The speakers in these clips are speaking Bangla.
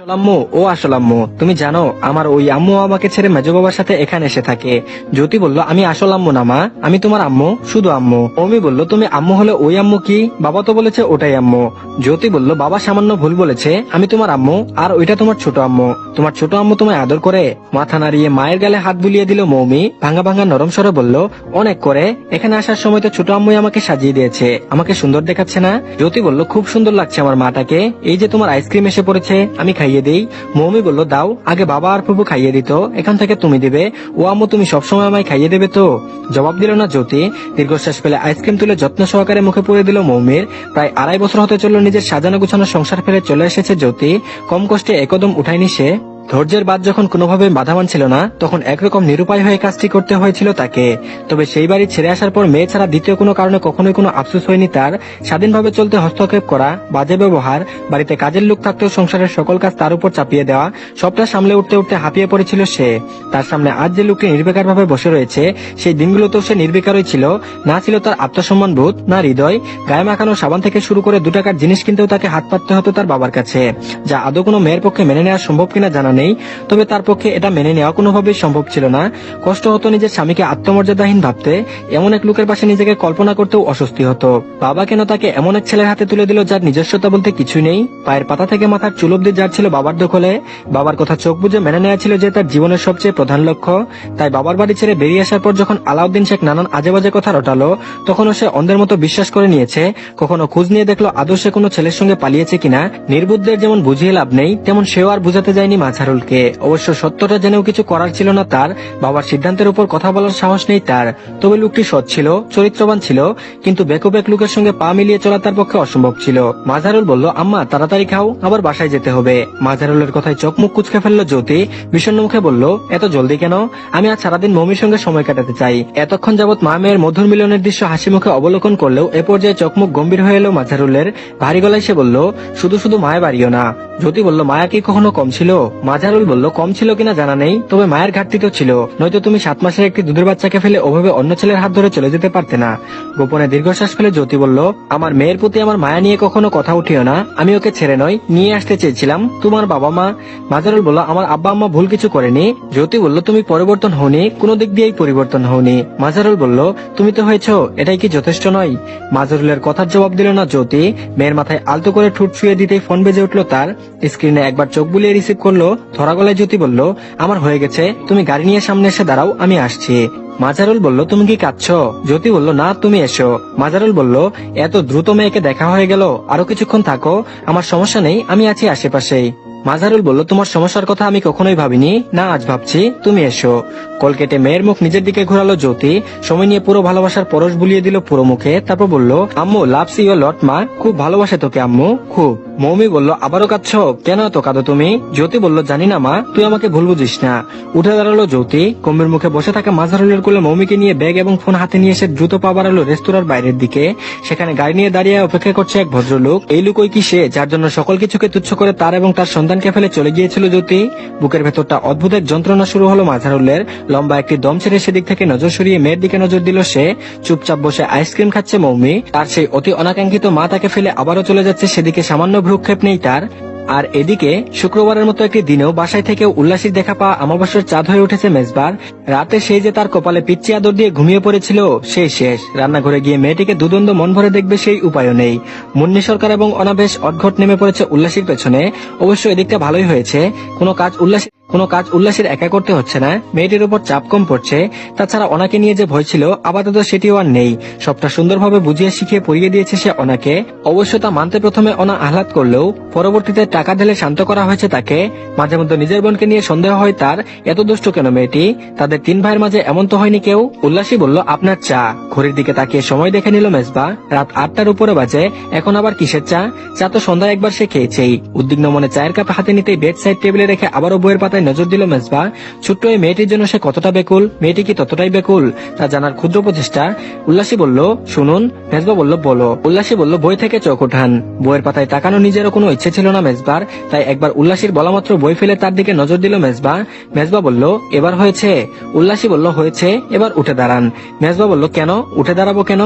আসল আম্মু, ও আসল আম্মু, তুমি জানো আমার ওই আম্মু আমাকে ছেড়ে মেজো বাবার সাথে এখানে এসে থাকে। জ্যোতি বলল, আমি আসল আম্মু না মা, আমি তোমার আম্মু, শুধু আম্মু। মৌমি বলল, তুমি আম্মু হলে ওই আম্মু কি? বাবা তো বলেছে ওটাই আম্মু। জ্যোতি বলল, বাবা সামান্য ভুল বলেছে, আমি তোমার আম্মু, আর ওইটা তোমার ছোট আম্মু। তোমার ছোট আম্মু তোমায় আদর করে? মাথা নাড়িয়ে মায়ের গালে হাত বুলিয়ে দিল মৌমি। ভাঙা ভাঙা নরম স্বরে বলল, অনেক করে। এখানে আসার সময় তো ছোট আম্মুই আমাকে সাজিয়ে দিয়েছে, আমাকে সুন্দর দেখাচ্ছে না? জ্যোতি বলল, খুব সুন্দর লাগছে আমার মাটাকে। এই যে তোমার আইসক্রিম এসে পড়েছে, আমি খাইয়ে দেই। মৌমি বলল, দাও, আগে বাবা আর ফুপু খাইয়ে দিত, এখন থেকে তুমি দিবে। ও আম্মু, তুমি সবসময় আমায় খাইয়ে দেবে তো? জবাব দিল না জ্যোতি। দীর্ঘশ্বাস ফেলে আইসক্রিম তুলে যত্ন সহকারে মুখে পুরে দিল মৌমির। প্রায় 2.5 বছর হতে চলল নিজের সাজানো গুছানো সংসার ফেলে চলে এসেছে জ্যোতি। কম কষ্টে একদম উঠায়নি সে। ধৈর্যের বাদ যখন কোনোভাবে বাধা মানছিল না, তখন একরকম নিরুপায় হয়ে কাজটি করতে হয়েছিল তাকে। তবে সেই বাড়ি ছেড়ে আসার পর মেয়ে ছাড়া দ্বিতীয় কোনো কারণে কখনোই কোনো আফসোস হয়নি তার। স্বাধীনভাবে চলতে হস্তক্ষেপ করা, বাজে ব্যবহার, বাড়িতে কাজের লোক থাকতেও সংসারের সকল কাজ তার উপর চাপিয়ে দেওয়া, সবটা সামলে উঠতে উঠতে হাঁপিয়ে পড়েছিল সে। তার সামনে আজ যে লোকটি নির্বিকার ভাবে বসে রয়েছে, সেই দিনগুলোতেও সে নির্বিকারই ছিল। না ছিল তার আত্মসম্মান বোধ, না হৃদয়। গায়ে মাখানো সাবান থেকে শুরু করে 2 টাকার জিনিস কিনতেও তাকে হাত পাততে হতো তার বাবার কাছে, যা আদৌ কোনো মেয়ের পক্ষে মেনে নেওয়া সম্ভব কিনা জানা নেই। তবে তার পক্ষে এটা মেনে নেওয়া কোনোভাবেই সম্ভব ছিল না। কষ্ট হতো নিজের স্বামীকে আত্মমর্যাদাহীন ভাবতে, এমন এক লোকের পাশে নিজেকে কল্পনা করতেও অস্বস্তি হতো। বাবা কেন তাকে এমন এক ছেলের হাতে তুলে দিল যার নিজস্বতা বলতে কিছুই নেই? পায়ের পাতা থেকে মাথার চুল অব্দি যার ছিল বাবার দখলে। বাবার কথা চোখ বুজে মেনে নেওয়া ছিল যে তার জীবনের সবচেয়ে প্রধান লক্ষ্য। তাই বাবার বাড়ি ছেড়ে বেরিয়ে আসার পর যখন আলাউদ্দিন শেখ নানান আজে বাজে কথা রটালো, তখনও সে অন্ধের মতো বিশ্বাস করে নিয়েছে। কখনো খোঁজ নিয়ে দেখলো আদৌ সে কোনো ছেলের সঙ্গে পালিয়েছে কিনা। নির্বুদ্ধের যেমন বুঝিয়ে লাভ নেই, তেমন সেও আর বুঝাতে যায়নি মাঝারুলকে। অবশ্য সত্যটা জেনেও কিছু করার ছিল না তার। বাবার সিদ্ধান্তের উপর কথা বলার সাহস নেই তার। তবে লোকটি সৎ ছিল, চরিত্রবান ছিল, কিন্তু বেকুবেক লোকের সঙ্গে পা মিলিয়ে চলা তার পক্ষে অসম্ভব ছিল। মাঝারুল বলল, আম্মা তাড়াতাড়ি খাও, আবার বাসায় যেতে হবে। মাঝারুলের কথায় চোখ মুখ কুচকে ফেলল জ্যোতি। বিষণ্ণ মুখে বলল, এত জলদি কেন? আমি আজ সারাদিন মমির সঙ্গে সময় কাটাতে চাই। এতক্ষণ যাবৎ মা মেয়ের মধুর মিলনের দৃশ্য হাসি মুখে অবলোকন করলেও এ পর্যায়ে চোখ মুখ গম্ভীর হয়ে এলো মাঝারুলের। ভারী গলায় সে বলল, শুধু শুধু মায়া বাড়িও না। জ্যোতি বলল, মায়া কি কখনো কম ছিল? মাঝারুল বলল, কম ছিল কিনা জানা নেই, তবে মায়ের ঘাটতি তো ছিল, নয়তো তুমি 7 মাসের একটি দুধের বাচ্চাকে ফেলে ওভাবে অন্য ছেলের হাত ধরে চলে যেতে পারতে না। গোপনে দীর্ঘশ্বাস ফেলে জ্যোতি বলল, আমার মেয়ের প্রতি আমার মায়া নিয়ে কখনো কথা উঠিও না। আমি ওকে ছেড়ে নয়, নিয়ে আসতে চেয়েছিলাম, তোমার বাবা মা। মাঝারুল বলল, আমার আব্বা আম্মা ভুল কিছু করেনি। জ্যোতি বলল, তুমি পরিবর্তন হওনি, কোনো দিক দিয়েই পরিবর্তন হওনি। মাঝারুল বলল, তুমি তো হয়েছো, এটাই কি যথেষ্ট নয়? মাঝারুলের কথার জবাব দিল না জ্যোতি। মেয়ের মাথায় আলতো করে ঠোঁট ছুঁয়ে দিতেই ফোন বেজে উঠলো তার। স্ক্রিনে একবার চোখ বুলিয়ে রিসিভ করলো। ধরা গলায় জ্যোতি বলল, আমার হয়ে গেছে, তুমি গাড়ি নিয়ে সামনে এসে দাঁড়াও, আমি আসছি। মাঝারুল বলল, তুমি কি কাঁদছো? জ্যোতি বলল, না, তুমি এসো। মাঝারুল বলল, এত দ্রুত মেয়েকে দেখা হয়ে গেল, আরো কিছুক্ষণ থাকো, আমার সমস্যা নেই, আমি আছি আশেপাশেই। মাঝারুল বলল, তোমার সমস্যার কথা আমি কখনোই ভাবিনি, না আজ ভাবছি, তুমি এসো। কল কেটে মেয়ের মুখ নিজের দিকে ঘোরালো জ্যোতি। সময় নিয়ে পুরো ভালোবাসার পরশ বুলিয়ে দিল পুরো মুখে, তারপর বলল, আম্মু লাভস ইউ লট মা, খুব ভালোবাসে তোকে আম্মু, খুব। মৌমি বলল, আবারও কাঁদছো? কেন এত কাঁদো তুমি? জ্যোতি বলল, জানি না মা, তুই আমাকে ভুল বুঝিস না। উঠে দাঁড়ালো জ্যোতি। গম্ভীর মুখে বসে থাকা মাঝারুলের কোলে মৌমিকে নিয়ে ব্যাগ এবং ফোন হাতে নিয়ে এসে দ্রুত পা বাড়ালো রেস্তোরাঁর বাইরের দিকে। সেখানে গাড়ি নিয়ে দাঁড়িয়ে অপেক্ষা করছে এক ভদ্রলোক। এই লোকই কি সে যার জন্য সকল কিছুকে তুচ্ছ করে তার এবং তার সন্তানকে ফেলে চলে গিয়েছিল জ্যোতি? বুকের ভেতরটা অদ্ভুত এক যন্ত্রণা শুরু হলো মাঝারুলের। লম্বা একটি দম ছেড়ে সেদিক থেকে নজর সরিয়ে মেয়ের দিকে নজর দিল সে। চুপচাপ বসে আইসক্রিম খাচ্ছে মৌমি। তার সেই অতি অনাকাঙ্ক্ষিত মা তাকে ফেলে আবারও চলে যাচ্ছে, সেদিকে সামান্য ভ্রুক্ষেপ নেই তার। আর এদিকে শুক্রবারের মতো একটি দিনেও বাসায় থেকে উল্লাসীর দেখা পাওয়া অমাবস্যার চাঁদ হয়ে উঠেছে মেজবার। রাতে সেই যে তার কপালে পিচ্চি আদর দিয়ে ঘুমিয়ে পড়েছিল, সেই শেষ। রান্নাঘরে গিয়ে মেয়েটিকে দুদণ্ড মন ভরে দেখবে সেই উপায়ও নেই। মুন্নি সরকার এবং অনাবেশ অদ্ঘট নেমে পড়েছে উল্লাসীর পেছনে। অবশ্য এদিকটা ভালোই হয়েছে, কোনো কাজ উল্লাসীর একা করতে হচ্ছে না, মেয়েটির উপর চাপ কম পড়ছে। তাছাড়া অনাকে নিয়ে যে ভয় ছিল, আপাতত সেটিও আর নেই। সবটা সুন্দরভাবে বুঝিয়ে শিখিয়ে পড়িয়ে দিয়েছে সে অনাকে। অবশ্য তা মানতে প্রথমে অনা আহ্লাদ করলেও পরবর্তীতে টাকা ঢেলে শান্ত করা হয়েছে তাকে। মাঝে মধ্যে নিজের বোনকে নিয়ে সন্দেহ হয় তার, এত দুষ্ট কেন মেয়েটি? তাদের 3 ভাইয়ের মাঝে এমন তো হয়নি কেউ। উল্লাসী বলল, আপনার চা। ঘড়ির দিকে তাকিয়ে সময় দেখে নিল মেজবা। রাত 8টার উপরে বাজে, এখন আবার কিসের চা? চা তো সন্ধ্যায় একবার সে খেয়েছেই। উদ্বিগ্ন মনে চায়ের কাপ হাতে নিতেই বেড সাইড টেবিলে রেখে আবারও বইয়ের পাতায় নজর দিল মেজবা। ছোট্ট এই মেয়েটির জন্য সে কতটা বেকুল, মেয়েটি কি ততটাই বেকুল, তা জানার ক্ষুদ্র প্রচেষ্টা। উল্লাসী বলল, শুনুন। মেজবা বলল, বলো। উল্লাসী বলল, বই থেকে চোখ উঠান। বইয়ের পাতায় তাকানো নিজেরও কোনো ইচ্ছে ছিল না মেজবার, তাই একবার উল্লাসীর বলা মাত্র বই ফেলে তার দিকে নজর দিল মেজবা। মেজবা বলল, এবার হয়েছে? উল্লাসী বলল, হয়েছে, এবার উঠে দাঁড়ান। মেজবা বলল, কেন উঠে দাঁড়াবো কেন?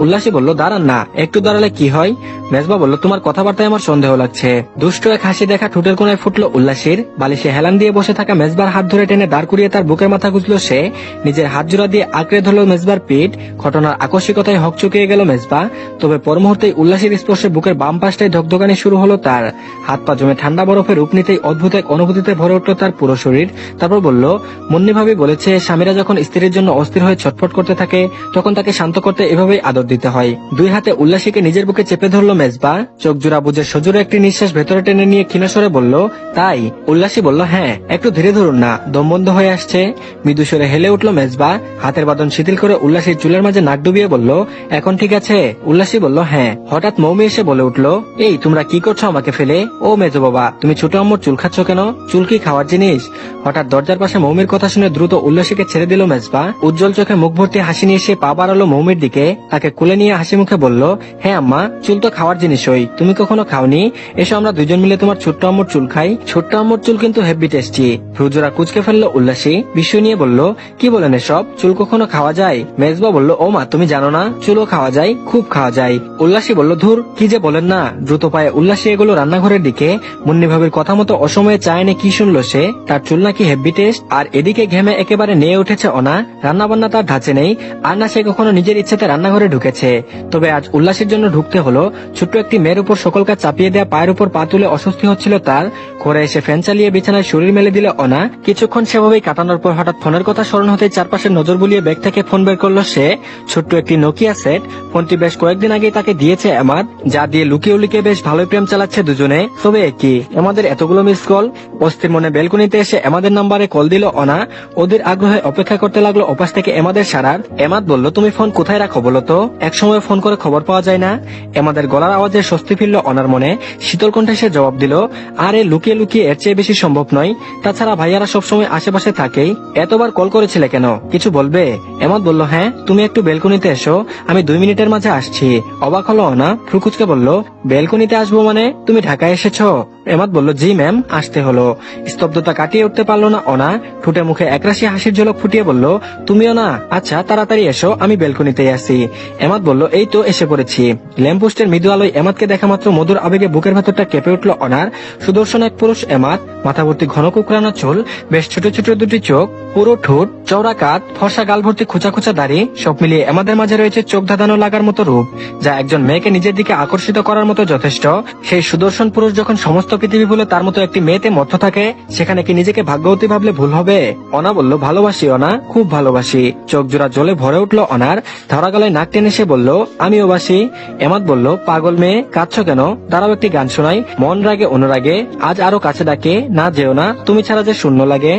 উল্লাসী বলল, দাঁড়ান না, একটু দাঁড়ালে কি হয়? মেজবা বলল, তোমার কথাবার্তায় আমার সন্দেহ লাগছে। দুষ্ট এক হাসি দেখা ঠোঁটের কোণায় ফুটলো উল্লাসীর। বালিশে হেলান দিয়ে বসে থাকা মেজবার হাত ধরে টেনে দাঁড় করিয়ে তার বুকের মাথা গুজলো সে। নিজের হাত জোড়া দিয়ে আঁকড়ে ধরল মেজবার পিঠ। ঘটনার আকস্মিকতায় হকচকিয়ে গেল মেজবা। তবে পর মুহূর্তেই উল্লাসীর স্পর্শে বুকের বাম পাশটায় ধকধকানি শুরু হলো তার। হাত পা জমে ঠান্ডা বরফের রূপ নিতেই অদ্ভুত এক অনুভূতিতে ভরে উঠল তার পুরো শরীর। তারপর বলল, মুন্নি ভাবি বলেছে স্বামীরা যখন স্ত্রীর জন্য অস্থির হয়ে ছটফট করতে থাকে তখন তাকে শান্ত করতে এভাবেই আদর দিতে হয়। দুই হাতে উল্লাসীকে নিজের বুকে চেপে ধরল মেজবা। চোখ জোড়া বুঝে সজোরে একটি নিঃশ্বাস ভেতরে টেনে নিয়ে ক্ষীণস্বরে বলল, তাই? উল্লাসী বলল, হ্যাঁ, একটু ধীরে ধরুন না, দম বন্ধ হয়ে আসছে। মৃদু স্বরে হেলে উঠল মেজবা। হাতের বাঁধন শিথিল করে উল্লাসীর চুলের মাঝে নাক ডুবিয়ে বলল, এখন ঠিক আছে? উল্লাসী বলল, হ্যাঁ। হঠাৎ মৌমি এসে বলে উঠল, এই তোমরা কি করছো আমাকে ফেলে? ও মেজো বাবা, তুমি ছোট আম্মুর চুল খাচ্ছ কেন? চুল কি খাওয়ার জিনিস? হঠাৎ দরজার পাশে মৌমির কথা শুনে দ্রুত উল্লাসীকে ছেড়ে দিল মেজবা। উজ্জ্বল চোখে মুখ ভর্তি হাসি নিয়ে সে পা বাড়ালো মৌমির দিকে। তাকে কোলে নিয়ে হাসি মুখে বলল, হ্যাঁ আম্মা, চুল তো খাওয়ার জিনিসই, তুমি কখনো খাওনি? এসো আমরা দুজন মিলে তোমার ছোট্ট আম্মুর চুল খাই। ছোট্ট আম্মুর চুল কিন্তু হেভি টেস্টি। ভ্রুজোড়া কুচকে ফেললো উল্লাসী। বিস্ময় নিয়ে বলল, কি বলেন এসব? চুল কখনো খাওয়া যায়? মেজবা বলল, ও মা, তুমি জানো না, চুলও খাওয়া যায়, খুব খাওয়া যায়। উল্লাসী বলল, ধুর, কি যে বলেন না। দ্রুত পায়ে উল্লাসী এগুলো রান্নাঘরের দিকে। মুন্নি ভাবির কথা মতো অসময়ে চা এনে কি শুনলো সে? তার চুল নাকি হেভি টেস্ট। আর এদিকে ঘেমে একেবারে নিয়ে উঠেছে অনা। রান্না বান্না তার ধাঁচে নেই। আর না সে কখনো নিজের ইচ্ছেতে রান্নাঘরে ঢুকেছে। তবে আজ উল্লাসীর জন্য ঢুকতে হলো। ছোট্ট একটি মেয়ের উপর সকল কাজ চাপিয়ে দেওয়া পায়ের উপর পা তুলে অস্বস্তি হচ্ছিল তার। ঘরে এসে ফ্যান চালিয়ে বিছানায় শরীর মেলে দিল অনা। কিছুক্ষণ সেভাবেই কাটানোর পর হঠাৎ ফোনের কথা স্মরণ হতে চারপাশে নজর বুলিয়ে ব্যাগ থেকে ফোন বের করলো সে। ছোট্ট একটি নোকিয়া সেট। ফোনটি বেশ কয়েকদিন আগেই তাকে দিয়েছে এমাদ, যা দিয়ে লুকিয়ে লুকিয়ে বেশ ভালোই প্রেম চালাচ্ছে দুজনে। তবে কি আমাদের এতগুলো মিস কল? অস্থির মনে বেলকুনিতে এসে এমাদের নাম্বারে কল দিল অনা। ওদের আগ্রহে অপেক্ষা করতে লাগলো ওপাশ থেকে এমাদের সারার। এমাদ বলল, তুমি ফোন কোথায় রাখো বলো তো? একসময় ফোন করে খবর পাওয়া যায় না? এমাদের গলার আওয়াজে স্বস্তি ফিরল অনার মনে। শীতল কণ্ঠে সে জবাব দিল, আরে লুকিয়ে লুকিয়ে এর চেয়ে বেশি সম্ভব নয়। তাছাড়া ভাইয়ারা সবসময় আশেপাশে থাকেই। এতবার কল করেছিলে কেন? কিছু বলবে? এমাদ বলল, হ্যাঁ, তুমি একটু বেলকুনিতে এসো, আমি 2 মিনিটের মাঝে আসছি। অবাক হলো অনা। ফ্রুকুচকে বলল, বেলকুনিতে আসবো মানে? তুমি ঢাকায় এসেছো? এমাদ বলল, জি ম্যাম, আসতে হলো। স্তব্ধতা কাটিয়ে উঠতে পারলো না অনা। ঠোঁটে মুখে একরাশি হাসির ঝলক ফুটিয়ে বলল, তুমিও না? আচ্ছা, তাড়াতাড়ি এসো, আমি বেলকুনিতেই আছি। এমাদ বলল, এই তো এসে পড়েছি। ল্যাম্পপোস্টের মৃদু আলোয় এমাদকে দেখা মাত্র মধুর আবেগে বুকের ভেতরটা কেঁপে উঠল অনার। সুদর্শন এক পুরুষ এমাদ, মাথা ভর্তি ঘন কুকরানো চুল, বেশ ছোট ছোট দুটি চোখ, পুরো ঠোঁট, চওড়া কাঁধ, ফর্সা গাল ভর্তি খোঁচা খোঁচা দাড়ি, সব মিলিয়ে এমাদের মাঝে রয়েছে চোখ ধাঁধানো লাগার মতো রূপ, যা একজন মেয়েকে নিজের দিকে আকর্ষিত করার মতো যথেষ্ট। সেই সুদর্শন পুরুষ যখন সমস্ত পৃথিবী বলে তার মতো একটি মেয়েতে মত্ত থাকে, সেখানে কি নিজেকে ভাগ্যবতী ভাবলে ভুল হবে? অনা বলল, ভালোবাসি অনা, খুব ভালোবাসি। চোখ জোড়া জ্বলে ভরে উঠল অনার। ধরা গলায় নাক টেনে সে বলল, আমিও বাসি। এমাদ বলল, পাগল মেয়ে, কাঁদছো কেন? দাঁড়াও, একটি গান শোনাই। মন রাগে অনুরাগে, আজ আরো কাছে ডাকে, না যেও না, তুমি ছাড়া যে শূন্য লাগে।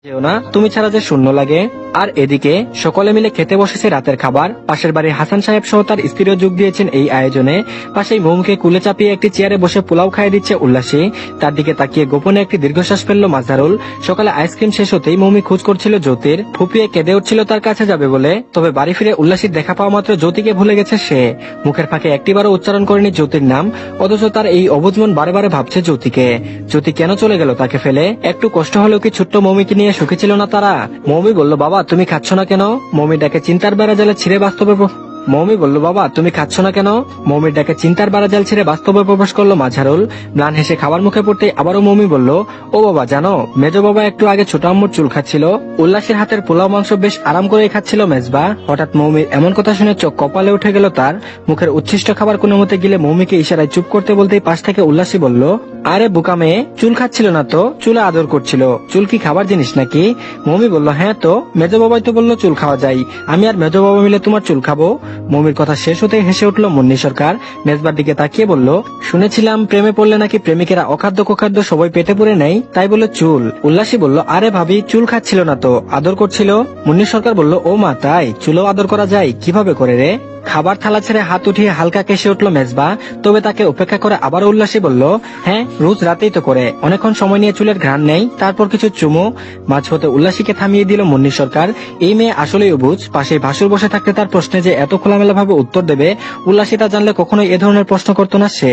যেও না, তুমি ছাড়া যে শূন্য লাগে। আর এদিকে সকলে মিলে খেতে বসেছে রাতের খাবার। পাশের বাড়ির হাসান সাহেব সহ তার স্ত্রীও যোগ দিয়েছেন এই আয়োজনে। পাশেই মৌমুখে কুলে চাপিয়ে একটি চেয়ারে বসে পোলাও খাইয়ে দিচ্ছে উল্লাসী। তার দিকে তাকিয়ে গোপনে একটি দীর্ঘশ্বাস ফেললো মাজহারুল। সকালে আইসক্রিম শেষ হতেই মৌমি খোঁজ করছিল জ্যোতির। ফুপিয়ে কেঁদে উঠছিল তার কাছে যাবে বলে। তবে বাড়ি ফিরে উল্লাসীর দেখা পাওয়া মাত্র জ্যোতিকে ভুলে গেছে সে। মুখের ফাঁকে একটিবারও উচ্চারণ করেনি জ্যোতির নাম। অথচ তার এই অবুঝ মন বারে বারে ভাবছে জ্যোতিকে। জ্যোতি কেন চলে গেল তাকে ফেলে? একটু কষ্ট হলেও কি ছোট্ট মৌমিকে নিয়ে সুখী ছিল না তারা? মৌমি বলল, বাবা তুমি খাচ্ছ না কেন? মৌমির ডাকে চিন্তার বেড়া জালে ছিঁড়ে বাস্তবে মৌমি বলল, বাবা তুমি খাচ্ছ না কেন? মৌমির ডাকে চিন্তার বেড়া জাল ছিঁড়ে বাস্তবে প্রবেশ করলো মাজহারুল। ম্লান হেসে খাবার মুখে পড়তে আবারও মৌমি বলল, ও বাবা জানো, মেজো বাবা একটু আগে ছোট আম্মুর চুল খাচ্ছিল। উল্লাসের হাতের পোলাও মাংস বেশ আরাম করে খাচ্ছিল মেজবা। হঠাৎ মৌমির এমন কথা শুনে চোখ কপালে উঠে গেল তার। মুখের উচ্ছিষ্ট খাবার কোনো মতে গিলে মৌমিকে ইশারায় চুপ করতে বলতেই পাশ থেকে উল্লাসী বলল, আরে বোকা মেয়ে, চুল খাচ্ছিল না তো, চুলে আদর করছিল। চুল কি খাবার জিনিস নাকি? মৌমি বলল, হ্যাঁ তো, মেজো বাবাই তো বললো চুল খাওয়া যায়, আমি আর মেজো বাবা মিলে তোমার চুল খাবো। মৌমির কথা শেষ হতে হেসে উঠল মুন্নি সরকার। মেজবার দিকে তাকিয়ে বলল, শুনেছিলাম প্রেমে পড়লে নাকি প্রেমিকেরা অখাদ্য কুখাদ্য সবাই পেটে পুরে নেয়, তাই বলে চুল। উল্লাসী বলল, আরে ভাবি, চুল খাচ্ছিল না তো, আদর করছিল। মুন্নি সরকার বলল, ও মা তাই? চুলও আদর করা যায়? কিভাবে করে রে? খাবার থালা ছেড়ে হাত উঠিয়ে হালকা কেসে উঠল মেজবা। তবে তাকে উপেক্ষা করে আবার উল্লাসী বলল, হ্যাঁ রোজ রাতেই তো করে, অনেকক্ষণ সময় নিয়ে চুলের ঘ্রাণ নেই, তারপর কিছু চুমু। মাঝ হতে উল্লাসীকে থামিয়ে দিল মুন্নি সরকার। এই মেয়ে আসলেই অবুঝ। পাশে ভাসুর বসে থাকতে তার প্রশ্নে যে এত খোলামেলা ভাবে উত্তর দেবে, উল্লাসী তা জানলে কখনোই এ ধরনের প্রশ্ন করতো না সে।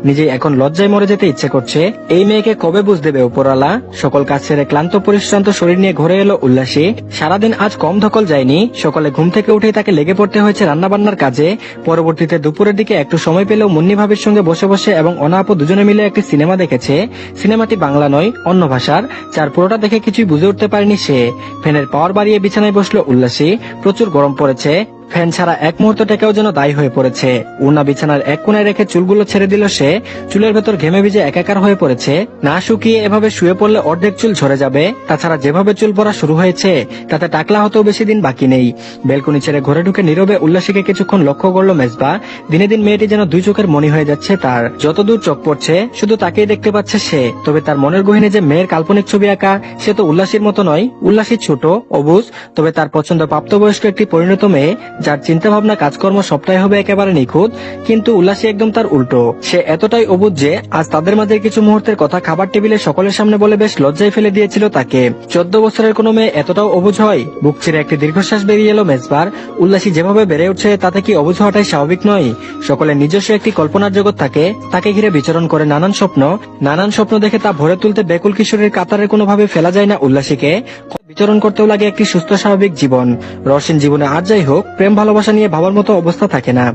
নিজেই এখন লজ্জায় মরে যেতে ইচ্ছে করছে। এই মেয়েকে কবে বুঝ দেবে উপরওয়ালা? সকল কাজ ছেড়ে ক্লান্ত পরিশ্রান্ত শরীর নিয়ে ঘরে এলো উল্লাসী। সারাদিন আজ কম ধকল যায়নি। সকালে ঘুম থেকে উঠেই তাকে লেগে পড়তে হয়েছে রান্না বান্নার কাজে। পরবর্তীতে দুপুরের দিকে একটু সময় পেলেও মুন্নি ভাবির সঙ্গে বসে বসে এবং অনা আপু দুজনে মিলে একটি সিনেমা দেখেছে। সিনেমাটি বাংলা নয়, অন্য ভাষার, যার পুরোটা দেখে কিছুই বুঝে উঠতে পারেনি সে। ফ্যানের পাওয়ার বাড়িয়ে বিছানায় বসলো উল্লাসী। প্রচুর গরম পড়েছে। ফ্যান ছাড়া এক মুহূর্ত টেকেও যেন দায়ী হয়ে পড়েছে। উনা বিছানার এক কোণায় রেখে চুলগুলো ছেড়ে দিল সে। চুলের ভেতর ঘেমে ভিজে একাকার হয়ে পড়েছে। না শুকিয়ে এভাবে শুয়ে পড়লে অর্ধেক চুল ঝরে যাবে। তাছাড়া যেভাবে চুল পড়া শুরু হয়েছে তাতে টাকলা হতেও বেশি দিন বাকি নেই। বেলকনি ছেড়ে ঘরে ঢুকে নীরবে উল্লাসীকে কিছুক্ষণ লক্ষ্য করলো মেজবা। দিনে দিন মেয়েটি যেন দুই চোখের মনি হয়ে যাচ্ছে তার। যতদূর চোখ পড়ছে শুধু তাকেই দেখতে পাচ্ছে সে। তবে তার মনের গহীনে যে মেয়ের কাল্পনিক ছবি আঁকা, সে তো উল্লাসীর মতো নয়। উল্লাসী ছোট, অবুঝ, তবে তার পছন্দ প্রাপ্তবয়স্ক একটি পরিণত মেয়ে, যার চিন্তা ভাবনা কাজকর্ম সবটাই হবে একেবারে নিখুঁত। কিন্তু উল্লাসী একদম তার উল্টো। সে এতটাই অবুঝ যে আজ তাদের মাঝে কিছু মুহূর্তের কথা খাবার টেবিলে সকলের সামনে বলে বেশ লজ্জায় ফেলে দিয়েছিল তাকে। 14 বছরের কোনো মেয়ে এতটাও অবুঝ হয়? বুক চিরে একটি দীর্ঘশ্বাস বেরিয়ে এলো মেজবার। উল্লাসী যেভাবে বেড়ে উঠছে তাতে কি অবুঝ হওয়াটাই স্বাভাবিক নয়? সকলের নিজস্ব একটি কল্পনার জগৎ থাকে, তাকে ঘিরে বিচরণ করে নানান স্বপ্ন দেখে তা ভরে তুলতে বেকুল কিশোরীর কাতারে কোনোভাবে ফেলা যায় না উল্লাসীকে। বিচরণ করতেও লাগে একটি সুস্থ স্বাভাবিক জীবন। রসীন জীবনে আর যাই হোক, প্রেম ভালোবাসা নিয়ে ভাবার মতো অবস্থা থাকে না।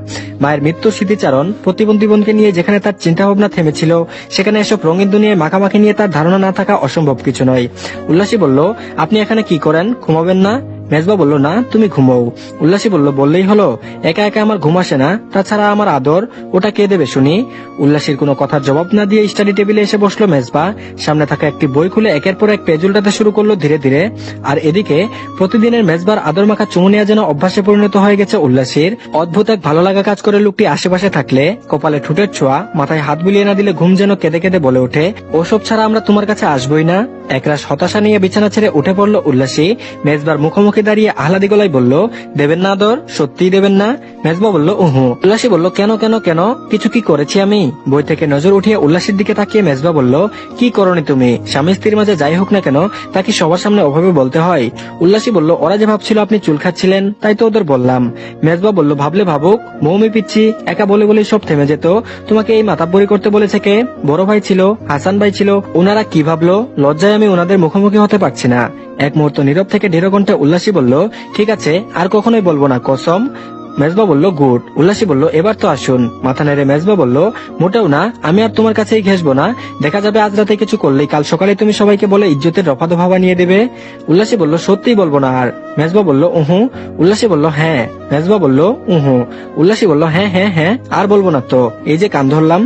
মায়ের মৃত্যুর স্মৃতিচারণ, প্রতিবন্ধী বোনকে নিয়ে যেখানে তার চিন্তা ভাবনা থেমেছিল, সেখানে এসব রঙিন দুনিয়ায় মাখামাখি নিয়ে তার ধারণা না থাকা অসম্ভব কিছু নয়। উল্লাসী বলল, আপনি এখানে কি করেন? ঘুমাবেন না? মেজবা বলল, না, তুমি ঘুমাও। উল্লাসী বলল, বললেই হলো, একা একা আমার ঘুম আসে না, তাছাড়া আমার আদর ওটা কে দেবে শুনি? উল্লাসীর কোনো কথার জবাব না দিয়ে স্টাডি টেবিলে এসে বসলো মেজবা। সামনে থাকা একটি বই খুলে একের পর এক পেজ উল্টাতে শুরু করলো ধীরে ধীরে। আর এদিকে প্রতিদিনের মেজবার আদর মাখা চুমু নেওয়া যেন অভ্যাসে পরিণত হয়ে গেছে উল্লাসীর। অদ্ভুত এক ভালো লাগা কাজ করে লোকটি আশেপাশে থাকলে। কপালে ঠোঁটের ছোঁয়া, মাথায় হাত বুলিয়ে না দিলে ঘুম যেন কেঁদে কেঁদে বলে ওঠে, ওসব ছাড়া আমরা তোমার কাছে আসবই না। একরাশ হতাশা নিয়ে বিছানা ছেড়ে উঠে পড়লো উল্লাসী। মেজবার মুখোমুখি দাঁড়িয়ে আহ্লাদি গলায় বলল, দেবেন না আদর? সত্যিই দেবেন না? মেজবা বলল, উহু। উল্লাসী বলল, কেন কেন কেন? কিছু কি করেছি আমি? বই থেকে নজর উঠিয়ে উল্লাসীর দিকে তাকিয়ে মেজবা বলল, কি করনি তুমি? স্বামী স্ত্রীর মাঝে যাই হোক না কেন তা কি সবার সামনে ওভাবে বলতে হয়? উল্লাসী বলল, ওরা যে ভাবছিল আপনি চুল খাচ্ছিলেন তাই তো ওদের বললাম। মেজবা বলল, ভাবলে ভাবুক, মৌমি পিচ্ছি, একা বলে বলে সব থেমে যেত। তোমাকে এই মাতাব্বরি করতে বলেছে কে? বড় ভাই ছিল, হাসান ভাই ছিল, ওনারা কি ভাবলো? লজ্জায় আমি ওনাদের মুখোমুখি হতে পারছি না। এক মুহূর্ত নীরব থেকে দৃঢ় কণ্ঠে উল্লাসী বলল, ঠিক আছে, আর কখনোই বলবো না, কসম। মেজবা বলল, গুড। উল্লাসী বলল, এবার তো আসুন। মাথা নেড়ে মেজবা বলল, মোটেও না, আমি আর তোমার কাছেই ঘেসবো না। দেখা যাবে আজ রাতে কিছু করলেই কাল সকালে তুমি সবাইকে বলে ইজ্জতের রফা দফা বানিয়ে দেবে। উল্লাসী বলল, সত্যিই বলবো না আর। মেজবা বলল, উহু। উল্লাসী বলল, হ্যাঁ। মেজবা বলল, উহু। উল্লাসী বলল, হ্যাঁ হ্যাঁ হ্যাঁ, আর বলবো না তো, এই যে কান ধরলাম।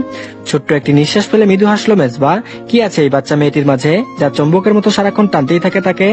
ছোট্ট একটি নিঃশ্বাস ফেলে মৃদু হাসলো মেজবা। কি আছে এই বাচ্চা মেয়েটির মাঝে, যা চম্বকের মতো সারাক্ষণ টানতেই থাকে তাকে?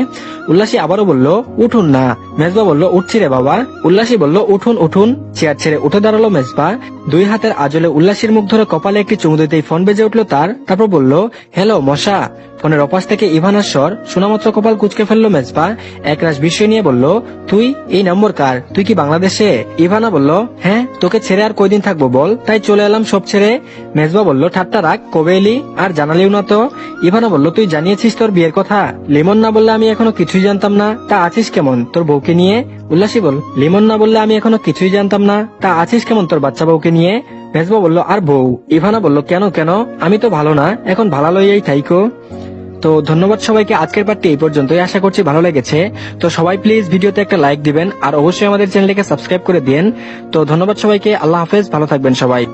উল্লাসী আবারও বলল, উঠুন না। মেজবা বলল, উঠছি রে বাবা। উল্লাসী বলল, উঠুন উঠুন। চেয়ার ছেড়ে উঠে দাঁড়ালো মেজবা। দুই হাতের আজলে উল্লাসীর মুখ ধরে কপালে একটি চুমু দিতেই ফোন বেজে উঠলো তার। তারপর বলল, হ্যালো মশা। ফোনের অপাশ থেকে ইভানার স্বর শোনামাত্র কপাল কুচকে ফেললো মেজবা। একরাশ বিস্ময় নিয়ে বলল, তুই? এই নম্বর কার? তুই কি বাংলাদেশে? ইভানা বলল, হ্যাঁ, তোকে ছেড়ে আর কয়দিন থাকবো বল, তাই চলে এলাম সব ছেড়ে। মেজবা বলল, ঠাট্টা রাখ, কবে এলি? আর জানালিও না তো। ইভানা বলল, তুই জানিয়েছিস তোর বিয়ের কথা? লিমন না বললে আমি এখনো কিছুই জানতাম না, তা আছিস কেমন তোর বউকে নিয়ে? উল্লাসী বল, লিমন না বললে আমি এখনো কিছুই জানতাম না, তা আছিস কেমন তোর বাচ্চা বউকে নিয়ে? মেজবা বলল, আর বউ? ইভানা বলল, কেন কেন? আমি তো ভালো না, এখন ভালো লইয়াই থাইকো। তো ধন্যবাদ সবাইকে। আজকের পার্টটি এই পর্যন্তই, আশা করছি ভালো লেগেছে। তো সবাই প্লিজ ভিডিওতে একটা লাইক দিবেন আর অবশ্যই আমাদের চ্যানেলটিকে সাবস্ক্রাইব করে দিন। তো ধন্যবাদ সবাইকে, আল্লাহ হাফেজ, ভালো থাকবেন সবাই।